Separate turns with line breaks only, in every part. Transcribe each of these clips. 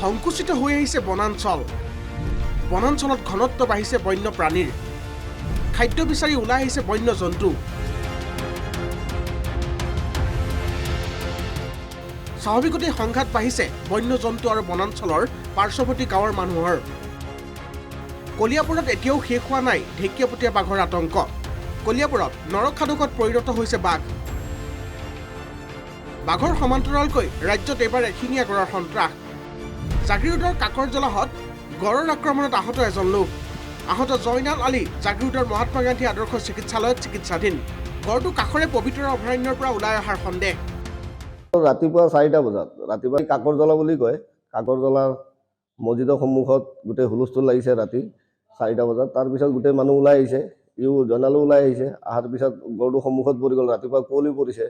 সংকুচিত হৈ আহিছে বনাঞ্চল বনাঞ্চলত ঘনত্ব বাঢ়িছে বন্য প্ৰাণীৰ খাদ্য বিচাৰি ওলাই আহিছে বন্য জন্তু স্বাভাৱিকতে সংঘাত বাঢ়িছে বন্য জন্তু আৰু বনাঞ্চলৰ পাৰ্শ্বৱৰ্তী গাঁৱৰ মানুহৰ কলিয়াপুৰত এতিয়াও শেষ হোৱা নাই ঢেকীয়াপতীয়া বাঘৰ আতংক কলিয়াপুৰত নৰখাদকত পৰিণত হৈছে বাঘৰ সমান্তৰালকৈ ৰাজ্যত এইবাৰ এশিঙীয়া গড়ৰ সন্ত্ৰাস জাগিৰোডৰ কাকৰজলাহত গড়ৰ আক্ৰমণত আহত এজন লোক আহত জয়নাল আলী জাগিৰোডৰ মহাত্মা গান্ধী আদৰ্শ চিকিৎসালয়ত চিকিৎসাধীন গড়টো কাষৰে পবিত্ৰ অভয়াৰণ্যৰ পৰা ওলাই অহাৰ সন্দেহ
ৰাতিপুৱা 4টা বজাত ৰাতিপুৱা কাকৰজলা বুলি কয় কাকৰজলাৰ মছজিদৰ সন্মুখত গোটেই হুলস্থুল লাগিছে ৰাতি 4টা বজাত তাৰপিছত গোটেই মানুহ ওলাই আহিছে জয়নালো ওলাই আহিছে অহাৰ পিছত গড়টো সন্মুখত পৰি গ'ল ৰাতিপুৱা কুঁৱলী পৰিছে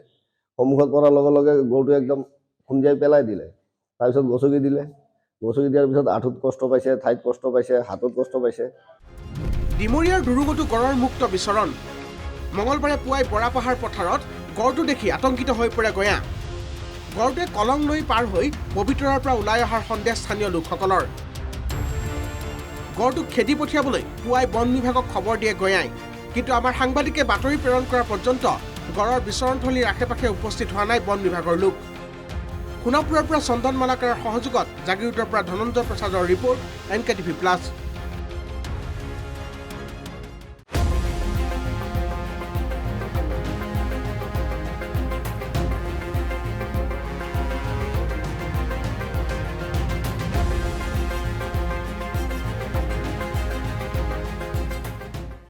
সন্মুখত পৰাৰ লগে লগে গড়টো একদম খুন্দিয়াই পেলাই দিলে তাৰপিছত গছকি দিয়াৰ পিছত আঁঠুত কষ্ট পাইছে ঠাইত কষ্ট পাইছে হাতত কষ্ট পাইছে
ডিমৰীয়াৰ দুৰুগতো গড়ৰ মুক্ত বিচৰণ মঙলবাৰে পুৱাই বৰাপাহাৰ পথাৰত গড়টো দেখি আতংকিত হৈ পৰে গঞা গড়টোৱে কলং লৈ পাৰ হৈ পবিতৰাৰ পৰা ওলাই অহাৰ সন্দেহ স্থানীয় লোকসকলৰ গড়টোক খেদি পঠিয়াবলৈ পুৱাই বন বিভাগক খবৰ দিয়ে গঞাই কিন্তু আমাৰ সাংবাদিকে বাতৰি প্ৰেৰণ কৰা পৰ্যন্ত গড়ৰ বিচৰণথলীৰ আশে-পাশে উপস্থিত হোৱা নাই বন বিভাগৰ লোক সোণাপুৰৰ পৰা চন্দন মালাকাৰৰ সহযোগত জাগিৰোডৰ পৰা ধনঞ্জয় প্ৰসাদৰ ৰিপৰ্ট NKTV+।